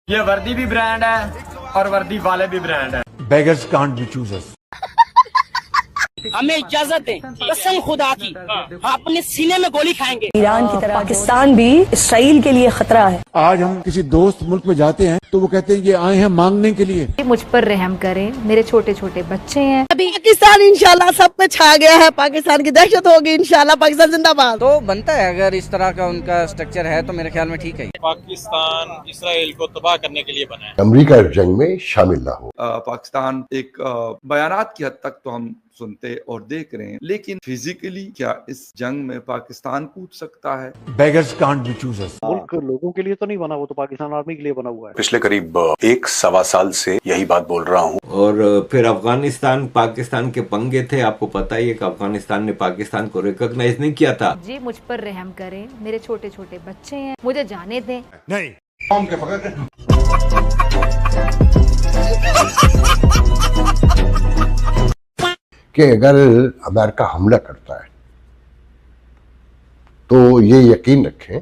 ये वर्दी भी ब्रांड है और वर्दी वाले भी ब्रांड है। Beggars can't be choosers. हमें इजाजत दें, कसम खुदा की अपने सीने में गोली खाएंगे। ईरान की तरह पाकिस्तान भी इसराइल के लिए खतरा है। आज हम किसी दोस्त मुल्क में जाते हैं तो वो कहते हैं ये आए हैं मांगने के लिए। मुझ पर रहम करें, मेरे छोटे छोटे बच्चे हैं। अभी पाकिस्तान इंशाल्लाह सब पे छा गया है, पाकिस्तान की दहशत होगी इंशाल्लाह, पाकिस्तान जिंदाबाद। तो बनता है, अगर इस तरह का उनका स्ट्रक्चर है तो मेरे ख्याल में ठीक है। पाकिस्तान इसराइल को तबाह करने के लिए बना है। अमेरिका इस जंग में शामिल ना हो। पाकिस्तान एक बयानात की हद तक तो हम सुनते और देख रहे हैं, लेकिन फिजिकली क्या इस जंग में पाकिस्तान कूद सकता है? Beggars can't be choosers. मुल्क लोगों के लिए तो नहीं बना, वो तो पाकिस्तान आर्मी के लिए बना हुआ है। पिछले करीब 1-1.25 साल से यही बात बोल रहा हूँ। और फिर अफगानिस्तान पाकिस्तान के पंगे थे, आपको पता ही है कि अफगानिस्तान ने पाकिस्तान को रिकॉग्नाइज नहीं किया था। जी मुझ पर रहम करें, मेरे छोटे छोटे बच्चे हैं, मुझे जाने दें। नहीं कि अगर अमेरिका हमला करता है तो ये यकीन रखें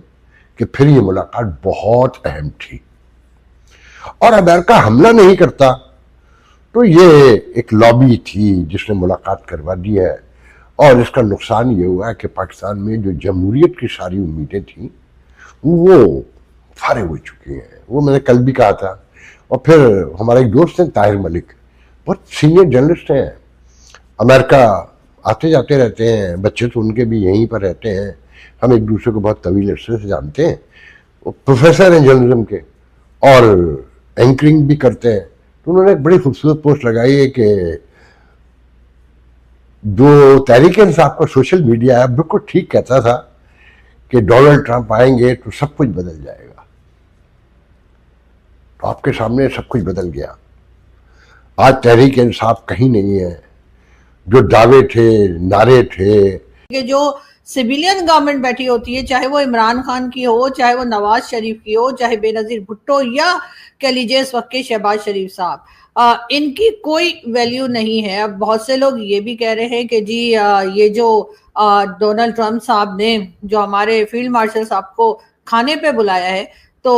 कि फिर ये मुलाकात बहुत अहम थी, और अमेरिका हमला नहीं करता तो ये एक लॉबी थी जिसने मुलाकात करवा दी है। और इसका नुकसान ये हुआ कि पाकिस्तान में जो जमहूरियत की सारी उम्मीदें थी वो फारिग हो चुकी हैं। वो मैंने कल भी कहा था। और फिर हमारे एक दोस्त हैं ताहिर मलिक, बहुत सीनियर जर्नलिस्ट हैं, अमेरिका आते जाते रहते हैं, बच्चे तो उनके भी यहीं पर रहते हैं, हम एक दूसरे को बहुत तवील अरसे से जानते हैं। वो प्रोफेसर हैं जर्नलिज्म के और एंकरिंग भी करते हैं। तो उन्होंने एक बड़ी खूबसूरत पोस्ट लगाई है कि जो तहरीक इंसाफ का सोशल मीडिया है बिल्कुल ठीक कहता था कि डोनाल्ड ट्रंप आएंगे तो सब कुछ बदल जाएगा। तो आपके सामने सब कुछ बदल गया। आज तहरीक इंसाफ कहीं नहीं है। जो दावे थे, नारे थे कि जो सिविलियन गवर्नमेंट बैठी होती है, चाहे वो इमरान खान की हो, चाहे वो नवाज शरीफ की हो, चाहे बेनजीर भुट्टो या कह लीजिए इस वक्त के शहबाज शरीफ साहब, इनकी कोई वैल्यू नहीं है। अब बहुत से लोग ये भी कह रहे हैं कि जी ये जो डोनाल्ड ट्रंप साहब ने जो हमारे फील्ड मार्शल साहब को खाने पे बुलाया है तो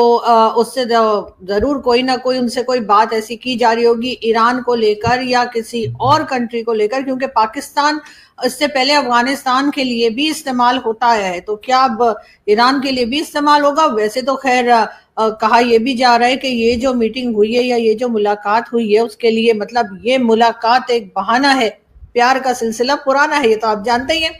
उससे जरूर कोई ना कोई उनसे कोई बात ऐसी की जा रही होगी ईरान को लेकर या किसी और कंट्री को लेकर, क्योंकि पाकिस्तान इससे पहले अफगानिस्तान के लिए भी इस्तेमाल होता है, तो क्या अब ईरान के लिए भी इस्तेमाल होगा? वैसे तो खैर कहा यह भी जा रहा है कि ये जो मीटिंग हुई है या ये जो मुलाकात हुई है उसके लिए मतलब ये मुलाकात एक बहाना है, प्यार का सिलसिला पुराना है। ये तो आप जानते ही हैं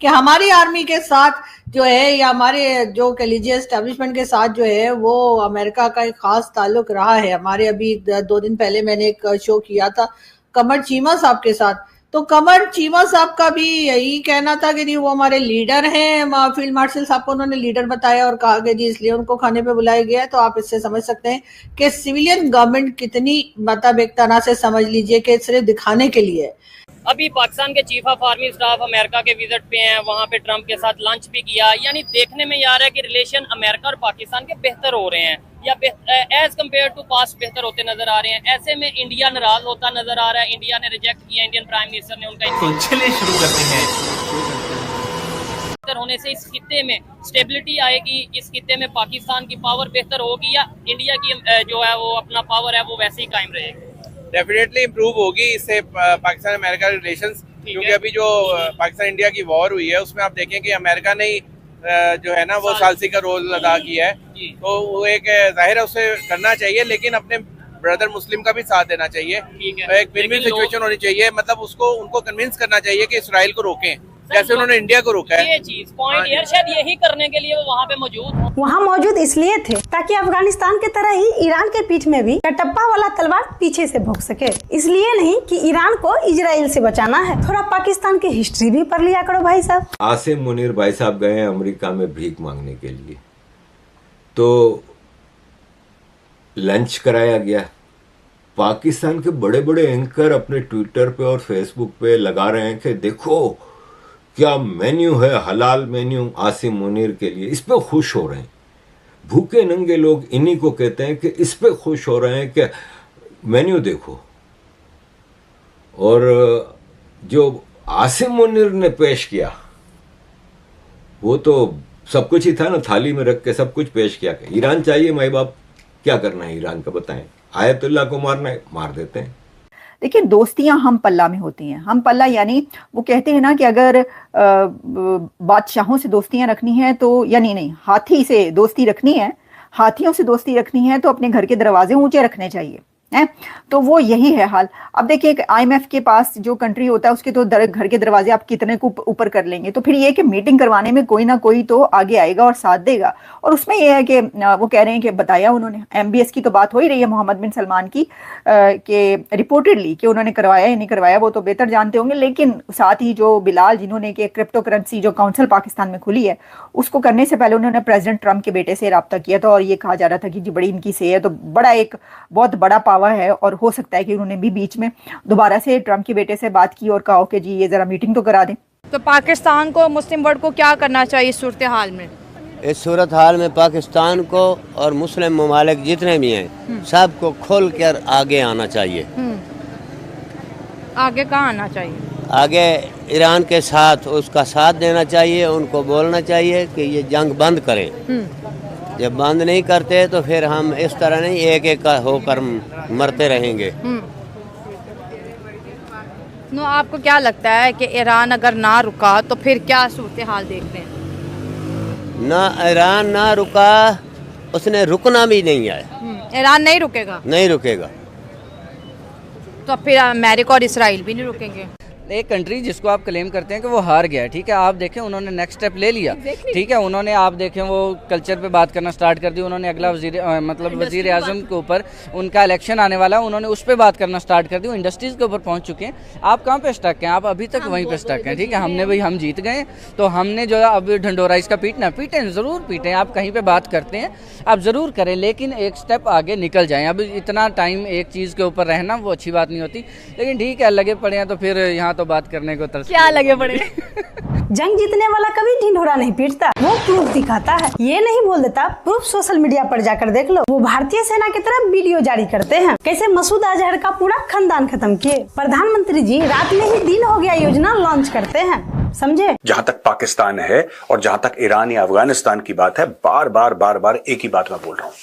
कि हमारी आर्मी के साथ जो है या हमारे जो कह लीजिए एस्टेब्लिशमेंट के साथ जो है वो अमेरिका का एक खास ताल्लुक रहा है। हमारे अभी 2 दिन पहले मैंने एक शो किया था कमर चीमा साहब के साथ, तो कमर चीमा साहब का भी यही कहना था कि जी वो हमारे लीडर हैं, फील्ड मार्शल साहब को उन्होंने लीडर बताया और कहा कि जी इसलिए उनको खाने पे बुलाया गया है। तो आप इससे समझ सकते हैं कि सिविलियन गवर्नमेंट कितनी मतलब एक तरह से समझ लीजिए कि सिर्फ दिखाने के लिए। अभी पाकिस्तान के chief of army staff America के विजिट पे हैं, वहाँ पे ट्रंप के साथ लंच भी किया, यानी देखने में आ रहा है कि रिलेशन अमेरिका और पाकिस्तान के बेहतर हो रहे हैं या एज कम्पेयर टू पास्ट बेहतर होते नजर आ रहे हैं। ऐसे में इंडिया नाराज होता नजर आ रहा है। इंडिया ने रिजेक्ट किया, इंडियन प्राइम मिनिस्टर ने उनका तो चलिए शुरू करते हैं। बेहतर होने से इस खित्ते में स्टेबिलिटी आएगी, इस खित्ते में पाकिस्तान की पावर बेहतर होगी या इंडिया की जो है वो अपना पावर है वो वैसे ही कायम रहेगी? डेफिनेटली इम्प्रूव होगी इससे पाकिस्तान अमेरिका रिलेशंस, क्योंकि अभी जो पाकिस्तान इंडिया की वॉर हुई है उसमें आप देखें कि अमेरिका ने जो है ना वो सालसी का रोल अदा किया है, तो वो एक जाहिर है उसे करना चाहिए, लेकिन अपने ब्रदर मुस्लिम का भी साथ देना चाहिए। एक विन विन सिचुएशन होनी चाहिए, मतलब उसको उनको कन्विंस करना चाहिए कि इसराइल को रोकें जैसे उन्होंने इंडिया को रोका है। ये चीज पॉइंट यार शायद यही करने के लिए वो वहाँ पे मौजूद हो। वहाँ मौजूद इसलिए थे ताकि अफगानिस्तान के तरह ही ईरान के पीठ में भी कटप्पा वाला तलवार पीछे से भोंक सके, इसलिए नहीं कि ईरान को इजराइल से बचाना है। थोड़ा पाकिस्तान की हिस्ट्री भी पढ़ लिया करो भाई साहब। आसिम मुनीर भाई साहब गए अमेरिका में भीख मांगने के लिए, तो लंच कराया गया। पाकिस्तान के बड़े बड़े एंकर अपने ट्विटर पे और फेसबुक पे लगा रहे हैं कि देखो क्या मेन्यू है, हलाल मेन्यू आसिम मुनीर के लिए, इस पे खुश हो रहे हैं। भूखे नंगे लोग इन्हीं को कहते हैं कि इस पे खुश हो रहे हैं कि मेन्यू देखो। और जो आसिम मुनीर ने पेश किया वो तो सब कुछ ही था ना, थाली में रख के सब कुछ पेश किया। ईरान चाहिए माई बाप, क्या करना है ईरान का बताएं। आयतुल्लाह को मारना है, मार देते हैं। देखिए, दोस्तियां हम पल्ला में होती हैं। हम पल्ला यानी वो कहते हैं ना कि अगर बादशाहों से दोस्तियां रखनी है तो, यानी नहीं, हाथी से दोस्ती रखनी है, हाथियों से दोस्ती रखनी है तो अपने घर के दरवाजे ऊंचे रखने चाहिए है। तो वो यही है हाल। अब देखिए, IMF के पास जो कंट्री होता है उसके तो घर के दरवाजे आप कितने को ऊपर कर लेंगे, तो फिर ये कि मीटिंग करवाने में कोई ना कोई तो आगे आएगा और साथ देगा। और उसमें ये है कि वो कह रहे हैं कि बताया उन्होंने, MBS की तो बात हो ही रही है मोहम्मद बिन सलमान की, कि रिपोर्टेडली कि उन्होंने करवाया या नहीं करवाया वो तो बेहतर जानते होंगे, लेकिन साथ ही जो बिलाल जिन्होंने कि क्रिप्टो करेंसी जो काउंसिल पाकिस्तान में खुली है उसको करने से पहले उन्होंने प्रेसिडेंट ट्रंप के बेटे से रब्ता किया था और ये कहा जा रहा था कि जी बड़ी इनकी से है, तो बड़ा एक बहुत बड़ा पावर है और हो सकता है कि उन्होंने भी बीच में दोबारा से ट्रंप के बेटे से बात की और कहा कि जी ये जरा मीटिंग तो करा दें। तो पाकिस्तान को, मुस्लिम वर्ल्ड को क्या करना चाहिए इस सूरत हाल में? इस सूरत हाल में पाकिस्तान को और मुस्लिम ममालिक जितने भी हैं सबको खुल कर आगे आना चाहिए। आगे कहाँ आना चाहिए? आगे ईरान के साथ उसका साथ देना चाहिए, उनको बोलना चाहिए कि ये जंग बंद करें। जब बंद नहीं करते तो फिर हम इस तरह नहीं एक एक होकर मरते रहेंगे। नो, आपको क्या लगता है कि ईरान अगर ना रुका तो फिर क्या सूरत हाल देखते हैं? ना ईरान ना रुका, उसने रुकना भी नहीं है। ईरान नहीं रुकेगा? नहीं रुकेगा। तो फिर अमेरिका और इसराइल भी नहीं रुकेंगे। एक कंट्री जिसको आप क्लेम करते हैं कि वो हार गया है, ठीक है, आप देखें उन्होंने नेक्स्ट स्टेप ले लिया, ठीक है, उन्होंने आप देखें वो कल्चर पे बात करना स्टार्ट कर दी, उन्होंने अगला वजीर आजम के ऊपर उनका इलेक्शन आने वाला, उन्होंने उस पर बात करना स्टार्ट कर दी, वो इंडस्ट्रीज़ के ऊपर पहुंच चुके हैं। आप कहाँ पे स्टक हैं? आप अभी तक वहीं पे स्टक हैं, ठीक है। हमने भाई हम जीत गए तो हमने जो है अब ढंडोरा इसका पीटना, पीटें ज़रूर पीटें, आप कहीं पर बात करते हैं आप ज़रूर करें, लेकिन एक स्टेप आगे निकल जाएँ। अब इतना टाइम एक चीज़ के ऊपर रहना वो अच्छी बात नहीं होती, लेकिन ठीक है लगे पड़े हैं तो फिर यहाँ तो बात करने को क्या लगे पड़े। जंग जीतने वाला कभी ढिंढोरा नहीं पीटता, वो प्रूफ दिखाता है। ये नहीं बोल देता, प्रूफ सोशल मीडिया पर जाकर देख लो। वो भारतीय सेना की तरफ वीडियो जारी करते हैं कैसे मसूद अजहर का पूरा खानदान खत्म किए। प्रधानमंत्री जी रात में ही दिन हो गया योजना लॉन्च करते हैं, समझे। जहां तक पाकिस्तान है और जहां तक ईरान या अफगानिस्तान की बात है, बार बार एक ही बात मैं बोल रहा हूं,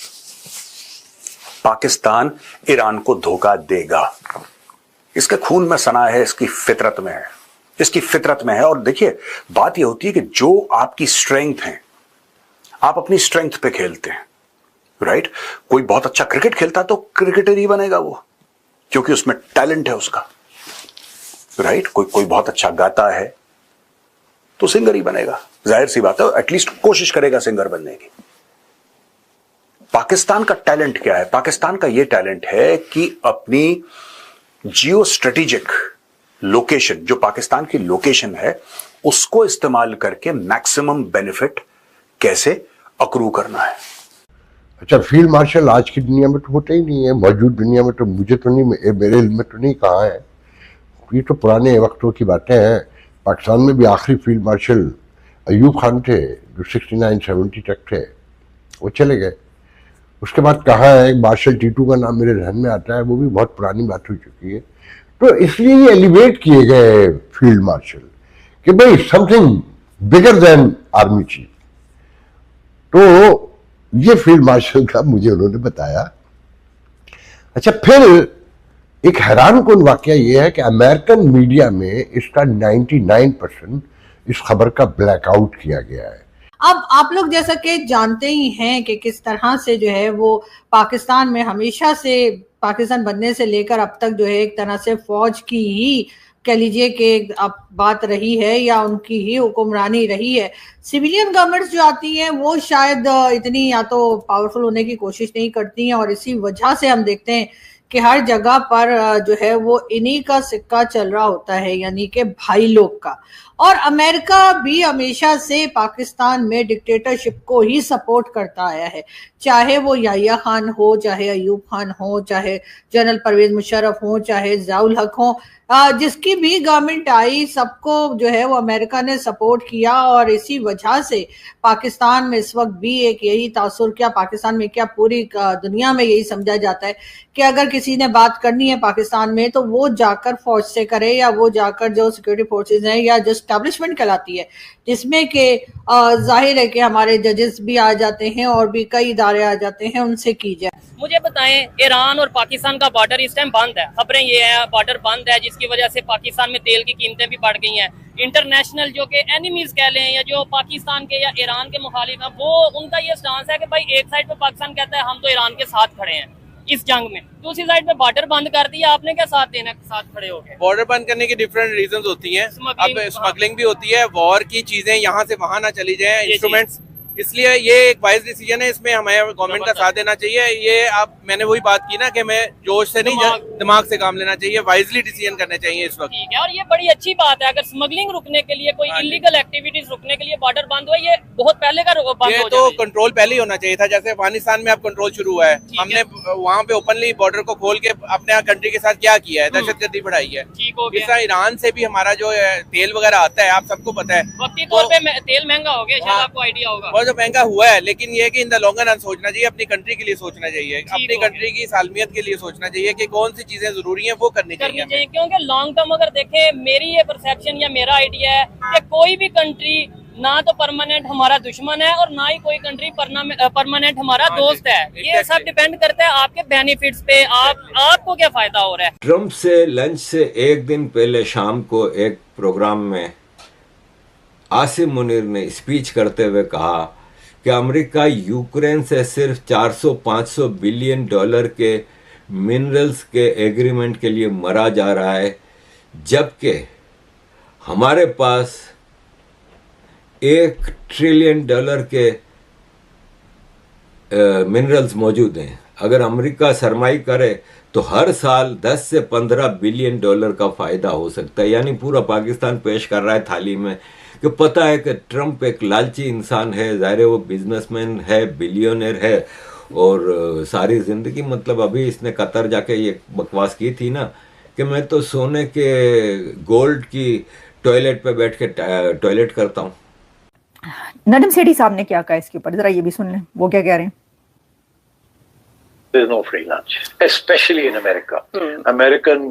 पाकिस्तान ईरान को धोखा देगा। इसके खून में सना है, इसकी फितरत में है, इसकी फितरत में है। और देखिए बात यह होती है कि जो आपकी स्ट्रेंथ है, आप अपनी स्ट्रेंथ पे खेलते हैं, राइट। कोई बहुत अच्छा क्रिकेट खेलता तो क्रिकेटर ही बनेगा वो, क्योंकि उसमें टैलेंट है उसका, राइट। कोई बहुत अच्छा गाता है तो सिंगर ही बनेगा, जाहिर सी बात है, एटलीस्ट कोशिश करेगा सिंगर बनने की। पाकिस्तान का टैलेंट क्या है? पाकिस्तान का यह टैलेंट है कि अपनी जियो स्ट्रेटेजिक लोकेशन, जो पाकिस्तान की लोकेशन है, उसको इस्तेमाल करके मैक्सिमम बेनिफिट कैसे अक्रू करना है। अच्छा, फील्ड मार्शल आज की दुनिया में तो होते ही नहीं है, मौजूद दुनिया में तो मुझे तो नहीं, मेरे इल्म में तो नहीं कहा है। ये तो पुराने वक्तों की बातें हैं। पाकिस्तान में भी आखिरी फील्ड मार्शल अयूब खान थे जो 69-70 तक थे, वो चले गए। उसके बाद कहा है मार्शल टीटू का नाम मेरे जहन में आता है, वो भी बहुत पुरानी बात हो चुकी है। तो इसलिए ये एलिवेट किए गए फील्ड मार्शल कि भाई something bigger than army chief. तो ये फील्ड मार्शल का मुझे उन्होंने बताया। अच्छा, फिर एक हैरान कुन वाकया ये है कि अमेरिकन मीडिया में इसका 99% इस खबर का ब्लैकआउट किया गया है। अब आप लोग जैसा कि जानते ही हैं कि किस तरह से जो है वो पाकिस्तान में हमेशा से, पाकिस्तान बनने से लेकर अब तक जो है एक तरह से फौज की ही कह लीजिए कि अब बात रही है या उनकी ही हुक्मरानी रही है। सिविलियन गवर्नमेंट्स जो आती हैं वो शायद इतनी या तो पावरफुल होने की कोशिश नहीं करती हैं, और इसी वजह से हम देखते हैं कि हर जगह पर जो है वो इन्हीं का सिक्का चल रहा होता है, यानी कि भाई लोग का। और अमेरिका भी हमेशा से पाकिस्तान में डिक्टेटरशिप को ही सपोर्ट करता आया है, चाहे वो याहिया खान हो, चाहे अयूब खान हो, चाहे जनरल परवेज मुशर्रफ हो, चाहे ज़ियाउल हक हो, जिसकी भी गवर्नमेंट आई सबको जो है वो अमेरिका ने सपोर्ट किया। और इसी वजह से पाकिस्तान में इस वक्त भी एक यही तासुर, क्या पाकिस्तान में क्या पूरी दुनिया में यही समझा जाता है कि अगर किसी किसी ने बात करनी है पाकिस्तान में तो वो जाकर फौज से करे, या वो जाकर जो सिक्योरिटी फोर्सेज हैं या जो एस्टैब्लिशमेंट कहलाती है, जिसमें कि जाहिर है कि हमारे जजेस भी आ जाते हैं और भी कई इदारे आ जाते हैं, उनसे की जाए। मुझे बताएं, ईरान और पाकिस्तान का बॉर्डर इस टाइम बंद है, खबरें ये है बॉर्डर बंद है, जिसकी वजह से पाकिस्तान में तेल की कीमतें भी बढ़ गई हैं। इंटरनेशनल जो कि एनिमीज कह लें या जो पाकिस्तान के या ईरान के मुखालिफ हैं, वो उनका ये स्टांस है कि भाई एक साइड पे पाकिस्तान कहता है हम तो ईरान के साथ खड़े हैं इस जंग में, दूसरी साइड पे बॉर्डर बंद कर दिया, आपने क्या साथ देना, साथ खड़े हो गए। बॉर्डर बंद करने की डिफरेंट रीजंस होती हैं। अब स्मगलिंग भी होती है, वॉर की चीजें यहाँ से वहां ना चली जाएं, इंस्ट्रूमेंट्स, इसलिए ये एक वाइज डिसीजन है, इसमें हमें गवर्नमेंट का साथ देना चाहिए। ये आप मैंने वही बात की ना कि मैं जोश से नहीं, दिमाग से काम लेना चाहिए, वाइजली डिसीजन करने चाहिए इस वक्त। ठीक है, और ये बड़ी अच्छी बात है, अगर स्मगलिंग रुकने के लिए, कोई इलीगल एक्टिविटीज रुकने के लिए बॉर्डर बंद हुआ, ये बहुत पहले का बंद ये हो तो कंट्रोल पहले ही होना चाहिए था, जैसे अफगानिस्तान में अब कंट्रोल शुरू हुआ है, हमने वहाँ पे ओपनली बॉर्डर को खोल के अपने कंट्री के साथ क्या किया है, दहशतगर्दी बढ़ाई है। इस तरह ईरान से भी हमारा जो तेल वगैरह आता है, आप सबको पता है, वक्ती तौर पे तेल महंगा हो गया, शायद आपको आइडिया होगा। बहुत जो महंगा हुआ है, लेकिन ये कि इन द लॉन्ग रन सोचना चाहिए, अपनी कंट्री के लिए सोचना चाहिए, अपनी कंट्री की सालमियत के लिए सोचना चाहिए कि कौन सी चीजें जरूरी हैं वो करनी चाहिए। क्योंकि लॉन्ग टर्म अगर देखें, मेरी ये परसेप्शन या मेरा आइडिया है कि कोई भी कंट्री ना तो परमानेंट हमारा दुश्मन है और ना ही कोई कंट्री परमानेंट हमारा दोस्त है। ये सब डिपेंड करता है आपके बेनिफिट्स पे, आपको क्या फायदा हो रहा है। ट्रम्प से लंच से एक दिन पहले शाम को एक प्रोग्राम में आसिम मुनीर ने स्पीच करते हुए कहा कि अमेरिका यूक्रेन से सिर्फ 400-500 बिलियन डॉलर के मिनरल्स के एग्रीमेंट के लिए मरा जा रहा है, जबकि हमारे पास $1 ट्रिलियन के मिनरल्स मौजूद हैं। अगर अमेरिका सरमाई करे तो हर साल 10 से 15 बिलियन डॉलर का फ़ायदा हो सकता है। यानी पूरा पाकिस्तान पेश कर रहा है थाली में कि पता है कि ट्रम्प एक लालची इंसान है, ज़ाहिर है वो बिजनेसमैन है, बिलियनर है, और सारी ज़िंदगी, मतलब अभी इसने कतर जाके ये बकवास की थी ना कि मैं तो सोने के गोल्ड की टॉयलेट पे बैठ के टॉयलेट करता हूँ। नदीम सेठी साहब ने क्या कहा इसके ऊपर, जरा ये भी सुन लें, वो क्या कह रहे हैं। There is no free lunch, especially in America. American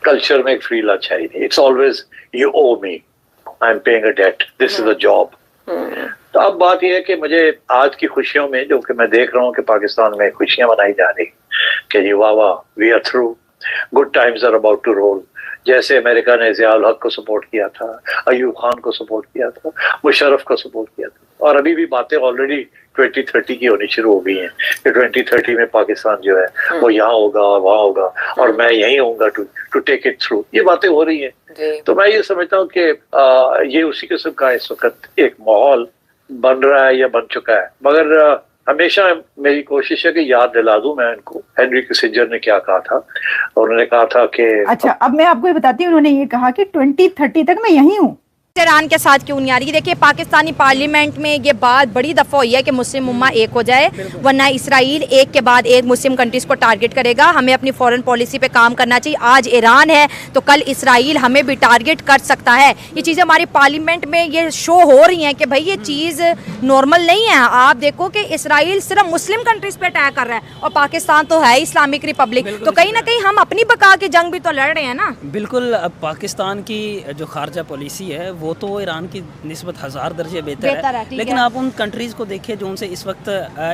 culture में free lunch है ही नहीं. It's always you owe me, I'm paying a debt, this is a job. तो अब बात यह है कि मुझे आज की खुशियों में, जो कि मैं देख रहा हूँ कि पाकिस्तान में खुशियां मनाई जा रही कि जी वाह वाह, we are through, good times are about to roll. जैसे अमेरिका ने ज़ियाउल हक को सपोर्ट किया था, अयूब खान को सपोर्ट किया था, मुशर्रफ को सपोर्ट किया था, और अभी भी बातें ऑलरेडी 2030 की होनी शुरू हो गई हैं कि 2030 में पाकिस्तान जो है वो यहाँ होगा और वहाँ होगा और मैं यहीं होऊंगा टू टेक इट थ्रू। ये बातें हो रही हैं। तो मैं ये समझता हूँ कि ये उसी किस्म का इस वक्त एक माहौल बन रहा है या बन चुका है। मगर हमेशा मेरी कोशिश है कि याद दिला दूं मैं इनको हेनरी किसिंजर ने क्या कहा था। उन्होंने कहा था कि अच्छा, अब मैं आपको ये बताती हूँ, उन्होंने ये कहा कि 2030 तक मैं यहीं हूँ। ईरान के साथ क्यों नहीं आ रही? देखिए, पाकिस्तानी पार्लियामेंट में ये बात बड़ी दफ़ा हुई है कि मुस्लिम उम्मा एक हो जाए, वरना इसराइल एक के बाद एक मुस्लिम कंट्रीज़ को टारगेट करेगा। हमें अपनी फॉरेन पॉलिसी पे काम करना चाहिए। आज ईरान है तो कल इसराइल हमें भी टारगेट कर सकता है। ये चीज़ें हमारी पार्लियामेंट में ये शो हो रही हैं कि भाई ये चीज़ नॉर्मल नहीं है। आप देखो कि इसराइल सिर्फ मुस्लिम कंट्रीज़ पे अटैक कर रहा है और पाकिस्तान तो है इस्लामिक रिपब्लिक, तो कहीं ना कहीं हम अपनी बका की जंग भी तो लड़ रहे हैं ना। बिल्कुल। अब पाकिस्तान की जो खारजा पॉलिसी है वो तो ईरान की निस्बत 1000 दर्जे बेहतर है, लेकिन आप उन कंट्रीज़ को देखिए जो उनसे इस वक्त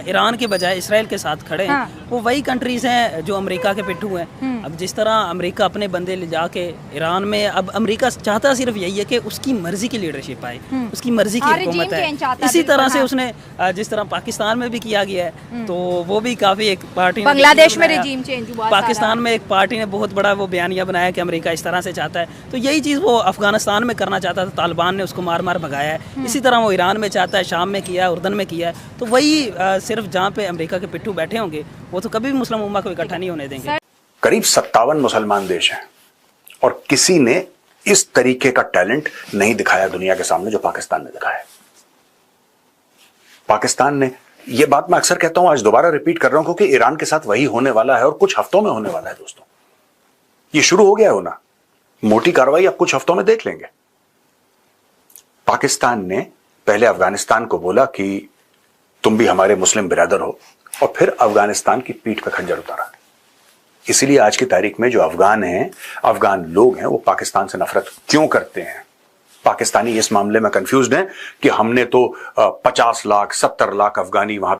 ईरान के बजाय इसराइल के साथ खड़े हैं। वो वही कंट्रीज़ हैं जो अमेरिका के पिट्ठू हैं। अब जिस तरह अमेरिका अपने बंदे ले जाके ईरान में, अब अमेरिका चाहता सिर्फ यही है कि उसकी मर्जी की लीडरशिप आए, उसकी मर्जी की हुकूमत है। इसी तरह से उसने जिस तरह पाकिस्तान में भी किया गया है, तो वो भी काफ़ी एक पार्टी, बांग्लादेश में रेजिम चेंज हुआ, पाकिस्तान में एक पार्टी ने बहुत बड़ा वो बयानिया बनाया कि अमेरिका इस तरह से चाहता है। तो यही चीज़ वो अफगानिस्तान में करना चाहता था, तालिबान ने उसको मार मार भगाया है। इसी तरह वो ईरान में चाहता है, शाम में किया है, उर्दन में किया है। तो वही सिर्फ जहाँ पे अमेरिका के पिट्ठू बैठे होंगे वो तो कभी भी मुस्लिम उम्मा को इकट्ठा नहीं होने देंगे। करीब 57 मुसलमान देश हैं और किसी ने इस तरीके का टैलेंट नहीं दिखाया दुनिया के सामने जो पाकिस्तान ने दिखाया है। पाकिस्तान ने, ये बात मैं अक्सर कहता हूं, आज दोबारा रिपीट कर रहा हूं क्योंकि ईरान के साथ वही होने वाला है और कुछ हफ्तों में होने वाला है। दोस्तों, ये शुरू हो गया है होना, मोटी कार्रवाई अब कुछ हफ्तों में देख लेंगे। पाकिस्तान ने पहले अफगानिस्तान को बोला कि तुम भी हमारे मुस्लिम बिरादर हो, और फिर अफगानिस्तान की पीठ पर खंजर उतारा। इसीलिए आज की तारीख में जो अफगान हैं, अफगान लोग हैं, वो पाकिस्तान से नफरत क्यों करते हैं? पाकिस्तानी इस मामले में कंफ्यूज्ड हैं कि हमने तो 50 लाख 70 लाख अफगानी वहां